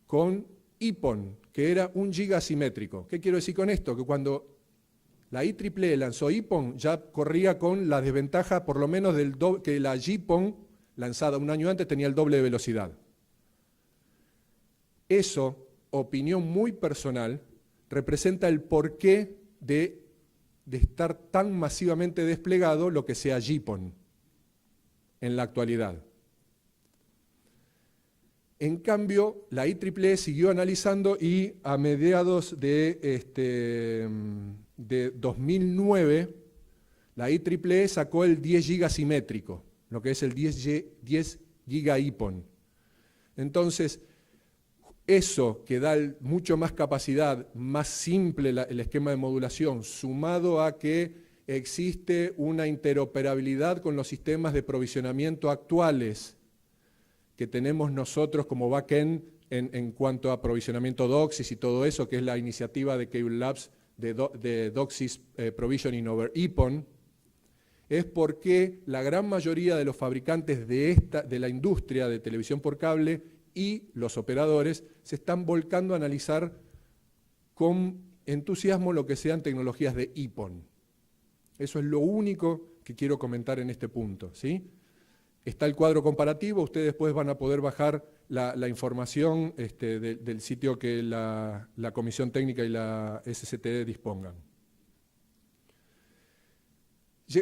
con EPON, que era 1 giga asimétrico. ¿Qué quiero decir con esto? Que cuando la IEEE lanzó EPON ya corría con la desventaja por lo menos que la GPON, lanzada un año antes, tenía el doble de velocidad. Eso, opinión muy personal, representa el porqué de estar tan masivamente desplegado lo que sea GPON en la actualidad. En cambio, la IEEE siguió analizando y a mediados de 2009, la IEEE sacó el 10 GB simétrico, lo que es el 10 GB EPON. Entonces, eso que da mucho más capacidad, más simple el esquema de modulación, sumado a que existe una interoperabilidad con los sistemas de provisionamiento actuales que tenemos nosotros como backend en cuanto a provisionamiento DOCSIS y todo eso, que es la iniciativa de Cable Labs de DOCSIS Provisioning over EPON, es porque la gran mayoría de los fabricantes de la industria de televisión por cable y los operadores se están volcando a analizar con entusiasmo lo que sean tecnologías de EPON. Eso es lo único que quiero comentar en este punto, ¿sí? Está el cuadro comparativo, ustedes después van a poder bajar la información del sitio que la Comisión Técnica y la SCTE dispongan.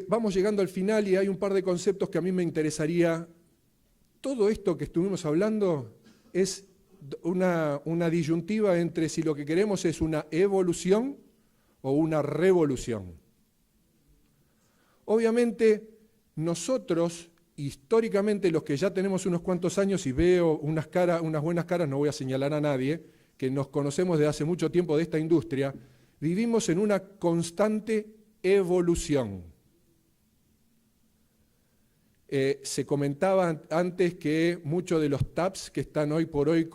Vamos llegando al final y hay un par de conceptos que a mí me interesaría. Todo esto que estuvimos hablando es una disyuntiva entre si lo que queremos es una evolución o una revolución. Obviamente, nosotros, históricamente, los que ya tenemos unos cuantos años, y veo unas buenas caras, no voy a señalar a nadie, que nos conocemos desde hace mucho tiempo de esta industria, vivimos en una constante evolución. Se comentaba antes que muchos de los taps que están hoy por hoy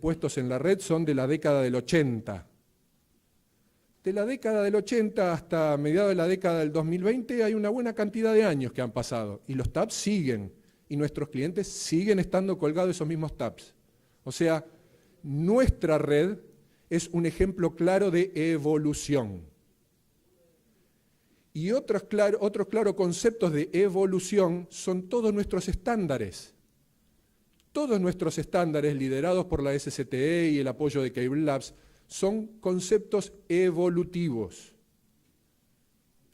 puestos en la red son de la década del 80. de la década del 80 hasta mediados de la década del 2020 hay una buena cantidad de años que han pasado y los TAPs siguen y nuestros clientes siguen estando colgados de esos mismos TAPs. O sea, nuestra red es un ejemplo claro de evolución. Y otros claros conceptos de evolución son todos nuestros estándares. Todos nuestros estándares liderados por la SCTE y el apoyo de Cable Labs son conceptos evolutivos.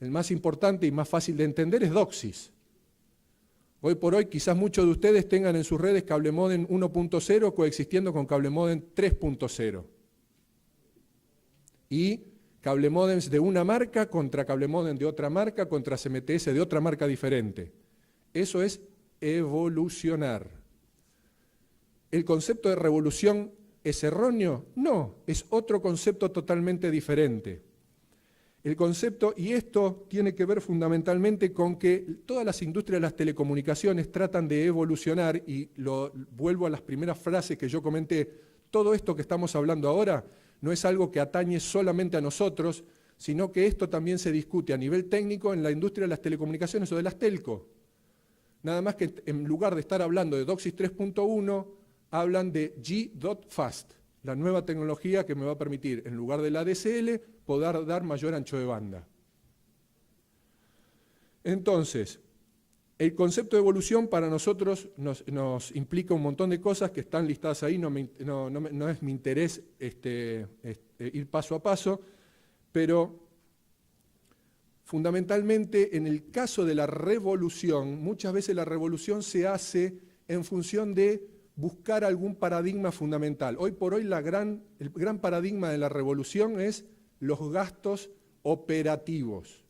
El más importante y más fácil de entender es DOCSIS. Hoy por hoy quizás muchos de ustedes tengan en sus redes cable modem 1.0 coexistiendo con cable modem 3.0. Y cable modems de una marca contra cable modem de otra marca contra CMTS de otra marca diferente. Eso es evolucionar. ¿El concepto de revolución es erróneo? No, es otro concepto totalmente diferente. El concepto, y esto tiene que ver fundamentalmente con que todas las industrias de las telecomunicaciones tratan de evolucionar, y vuelvo a las primeras frases que yo comenté, todo esto que estamos hablando ahora no es algo que atañe solamente a nosotros, sino que esto también se discute a nivel técnico en la industria de las telecomunicaciones o de las telco. Nada más que en lugar de estar hablando de DOCSIS 3.1, hablan de G.Fast, la nueva tecnología que me va a permitir, en lugar de la DSL, poder dar mayor ancho de banda. Entonces, el concepto de evolución para nosotros nos implica un montón de cosas que están listadas ahí, no es mi interés ir paso a paso, pero fundamentalmente en el caso de la revolución, muchas veces la revolución se hace en función de buscar algún paradigma fundamental. Hoy por hoy el gran paradigma de la revolución es los gastos operativos.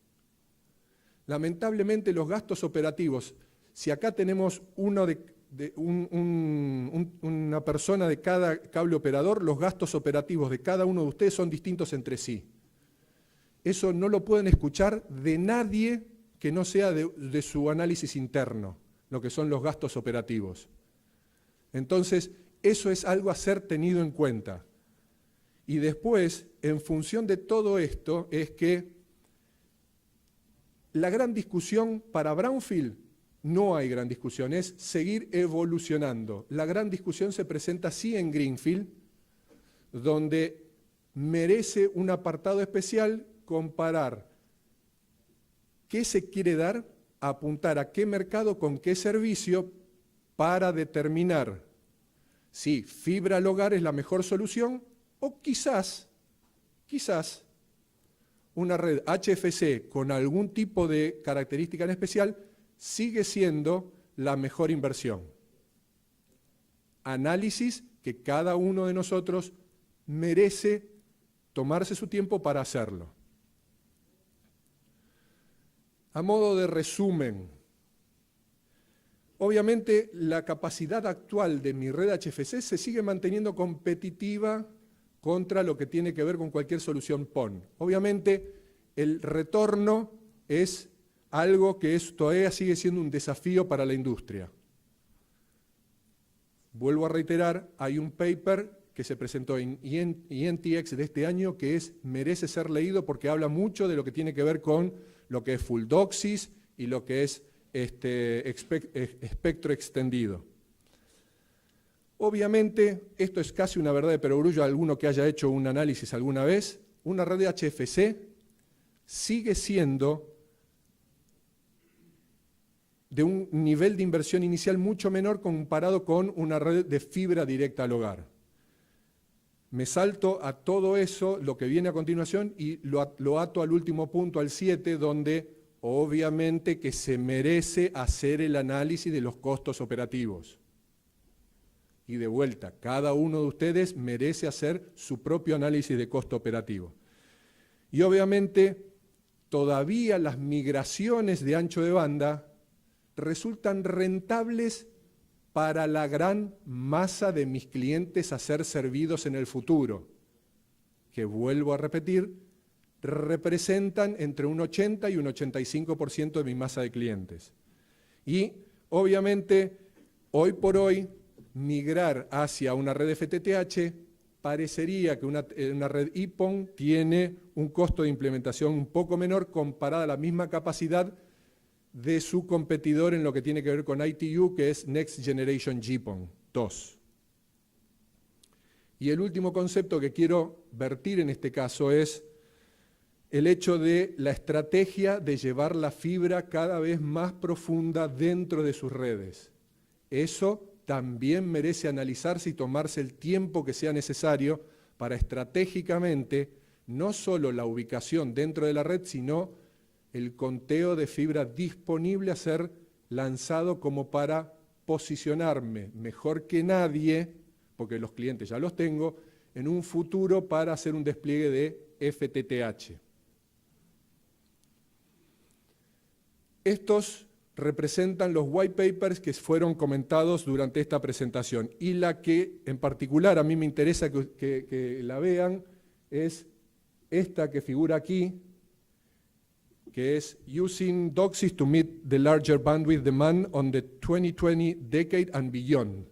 Lamentablemente los gastos operativos, si acá tenemos una persona de cada cable operador, los gastos operativos de cada uno de ustedes son distintos entre sí. Eso no lo pueden escuchar de nadie que no sea de su análisis interno, lo que son los gastos operativos. Entonces, eso es algo a ser tenido en cuenta. Y después, en función de todo esto, es que la gran discusión para Brownfield, no hay gran discusión, es seguir evolucionando. La gran discusión se presenta sí en Greenfield, donde merece un apartado especial comparar qué se quiere dar, apuntar a qué mercado, con qué servicio, para determinar si fibra al hogar es la mejor solución o quizás una red HFC con algún tipo de característica en especial sigue siendo la mejor inversión. Análisis que cada uno de nosotros merece tomarse su tiempo para hacerlo. A modo de resumen, obviamente la capacidad actual de mi red HFC se sigue manteniendo competitiva contra lo que tiene que ver con cualquier solución PON. Obviamente el retorno es algo que todavía sigue siendo un desafío para la industria. Vuelvo a reiterar, hay un paper que se presentó en ENTX de este año que merece ser leído porque habla mucho de lo que tiene que ver con lo que es full DOCSIS y lo que es espectro extendido. Obviamente, esto es casi una verdad de perogrullo a alguno que haya hecho un análisis alguna vez, una red de HFC sigue siendo de un nivel de inversión inicial mucho menor comparado con una red de fibra directa al hogar. Me salto a todo eso, lo que viene a continuación, y lo ato al último punto, al 7, donde obviamente que se merece hacer el análisis de los costos operativos. Y de vuelta, cada uno de ustedes merece hacer su propio análisis de costo operativo. Y obviamente, todavía las migraciones de ancho de banda resultan rentables para la gran masa de mis clientes a ser servidos en el futuro, que vuelvo a repetir, representan entre un 80 y un 85% de mi masa de clientes. Y obviamente, hoy por hoy, migrar hacia una red FTTH parecería que una red IPON tiene un costo de implementación un poco menor comparada a la misma capacidad de su competidor en lo que tiene que ver con ITU, que es Next Generation GPON 2. Y el último concepto que quiero vertir en este caso es el hecho de la estrategia de llevar la fibra cada vez más profunda dentro de sus redes. Eso también merece analizarse y tomarse el tiempo que sea necesario para estratégicamente, no solo la ubicación dentro de la red, sino el conteo de fibra disponible a ser lanzado como para posicionarme mejor que nadie, porque los clientes ya los tengo, en un futuro para hacer un despliegue de FTTH. Estos representan los white papers que fueron comentados durante esta presentación, y la que en particular a mí me interesa que la vean es esta que figura aquí, que es Using DOCSIS to Meet the Larger Bandwidth Demand on the 2020 Decade and Beyond.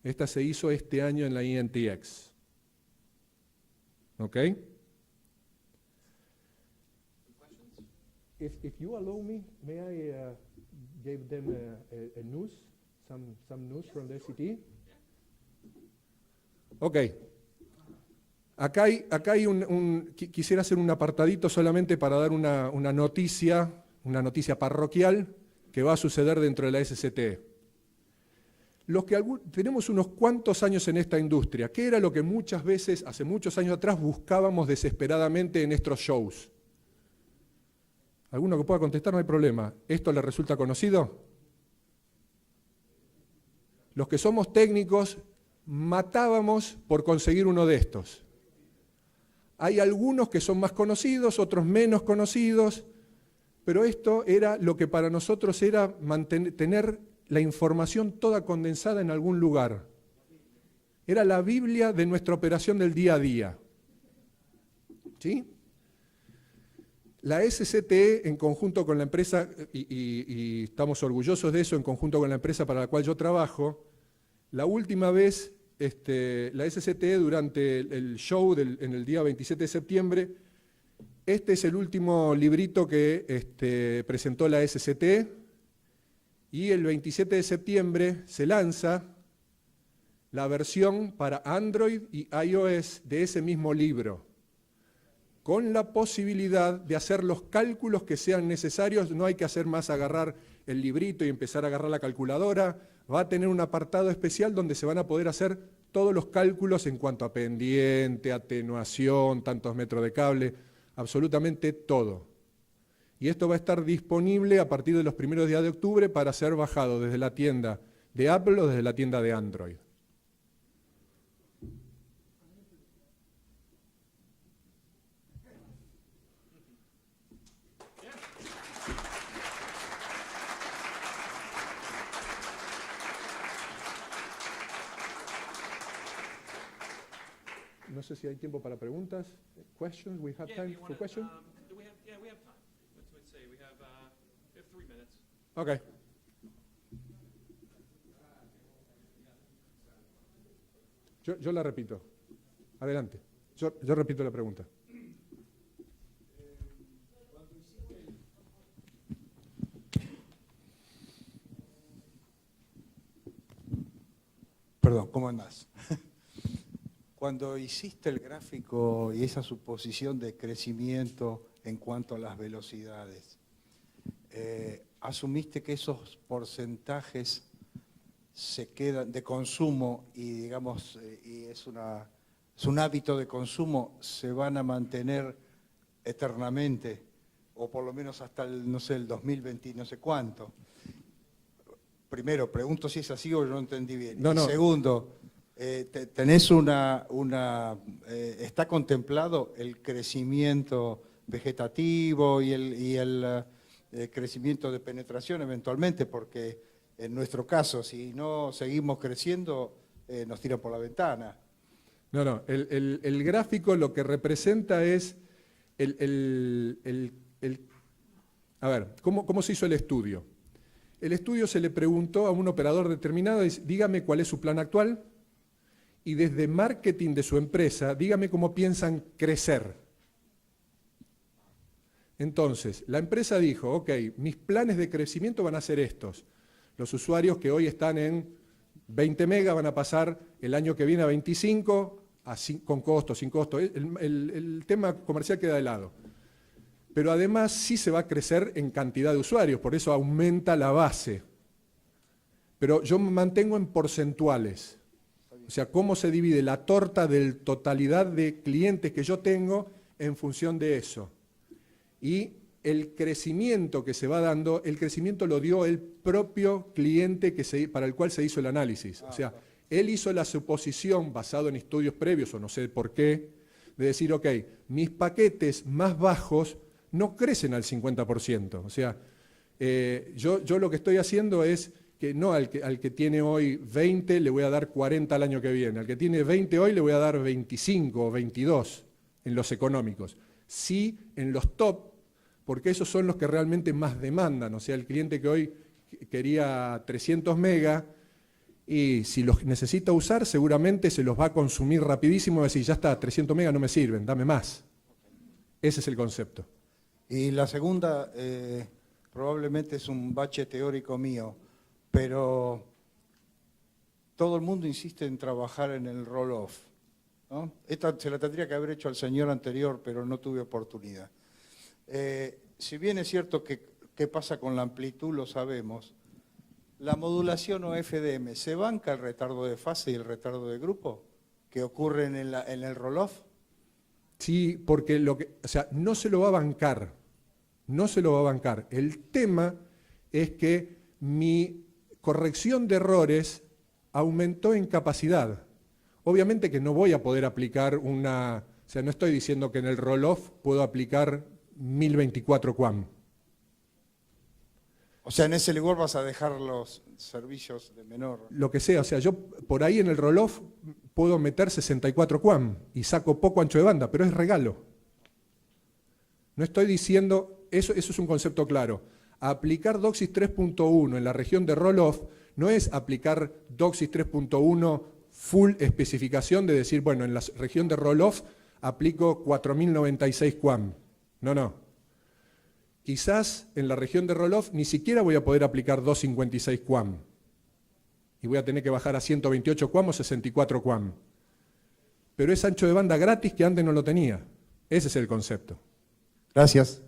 Esta se hizo este año en la INTX. ¿Ok? If you allow me, may I give them a news, some news from the ICT? Ok. Acá hay quisiera hacer un apartadito solamente para dar una noticia parroquial que va a suceder dentro de la SCTE. Tenemos unos cuantos años en esta industria, ¿qué era lo que muchas veces, hace muchos años atrás, buscábamos desesperadamente en estos shows? ¿Alguno que pueda contestar? No hay problema. ¿Esto le resulta conocido? Los que somos técnicos matábamos por conseguir uno de estos. Hay algunos que son más conocidos, otros menos conocidos, pero esto era lo que para nosotros era tener la información toda condensada en algún lugar. Era la Biblia de nuestra operación del día a día. ¿Sí? La SCTE, en conjunto con la empresa, y estamos orgullosos de eso, en conjunto con la empresa para la cual yo trabajo, la última vez, la SCTE durante el show en el día 27 de septiembre, este es el último librito que presentó la SCTE, y el 27 de septiembre se lanza la versión para Android y iOS de ese mismo libro, con la posibilidad de hacer los cálculos que sean necesarios. No hay que hacer más agarrar el librito y empezar a agarrar la calculadora. Va a tener un apartado especial donde se van a poder hacer todos los cálculos en cuanto a pendiente, atenuación, tantos metros de cable, absolutamente todo. Y esto va a estar disponible a partir de los primeros días de octubre para ser bajado desde la tienda de Apple o desde la tienda de Android. No sé si hay tiempo para preguntas. Questions? We have time for questions? We have time. Let's say we have 3 minutes. Okay. Yo la repito. Adelante. Yo repito la pregunta. Perdón, ¿cómo andás? Cuando hiciste el gráfico y esa suposición de crecimiento en cuanto a las velocidades, ¿asumiste que esos porcentajes se quedan de consumo y digamos y es un hábito de consumo, se van a mantener eternamente o por lo menos hasta el 2020 no sé cuánto? Primero, pregunto si es así o yo no entendí bien. No. Segundo, ¿tenés está contemplado el crecimiento vegetativo y el crecimiento de penetración eventualmente? Porque en nuestro caso, si no seguimos creciendo, nos tiran por la ventana. No. El gráfico lo que representa es a ver, ¿cómo se hizo el estudio? El estudio se le preguntó a un operador determinado, dígame cuál es su plan actual, y desde marketing de su empresa, dígame cómo piensan crecer. Entonces, la empresa dijo, ok, mis planes de crecimiento van a ser estos. Los usuarios que hoy están en 20 megas van a pasar el año que viene a 25, con costo, sin costo. El tema comercial queda de lado. Pero además sí se va a crecer en cantidad de usuarios, por eso aumenta la base. Pero yo me mantengo en porcentuales. O sea, cómo se divide la torta de totalidad de clientes que yo tengo en función de eso. Y el crecimiento que se va dando, el crecimiento lo dio el propio cliente para el cual se hizo el análisis. O sea, él hizo la suposición, basado en estudios previos, o no sé por qué, de decir, ok, mis paquetes más bajos no crecen al 50%. O sea, yo lo que estoy haciendo es que no al que tiene hoy 20 le voy a dar 40 al año que viene. Al que tiene 20 hoy le voy a dar 25 o 22 en los económicos. Sí en los top, porque esos son los que realmente más demandan. O sea, el cliente que hoy quería 300 megas y si los necesita usar seguramente se los va a consumir rapidísimo y va a decir, ya está, 300 megas no me sirven, dame más. Ese es el concepto. Y la segunda, probablemente es un bache teórico mío, pero todo el mundo insiste en trabajar en el roll-off, ¿no? Esta se la tendría que haber hecho al señor anterior, pero no tuve oportunidad. Si bien es cierto que qué pasa con la amplitud lo sabemos, la modulación o FDM, ¿se banca el retardo de fase y el retardo de grupo que ocurren en el roll-off? Sí, porque o sea, no se lo va a bancar, no se lo va a bancar. El tema es que mi corrección de errores aumentó en capacidad. Obviamente que no voy a poder aplicar o sea, no estoy diciendo que en el roll-off puedo aplicar 1024 QAM. O sea, en ese lugar vas a dejar los servicios de menor. Lo que sea, o sea, yo por ahí en el roll-off puedo meter 64 QAM y saco poco ancho de banda, pero es regalo. No estoy diciendo, eso es un concepto claro. Aplicar DOCSIS 3.1 en la región de roll-off no es aplicar DOCSIS 3.1 full especificación de decir, bueno, en la región de roll-off aplico 4096 QAM. No. Quizás en la región de roll-off ni siquiera voy a poder aplicar 256 QAM. Y voy a tener que bajar a 128 QAM o 64 QAM. Pero es ancho de banda gratis que antes no lo tenía. Ese es el concepto. Gracias.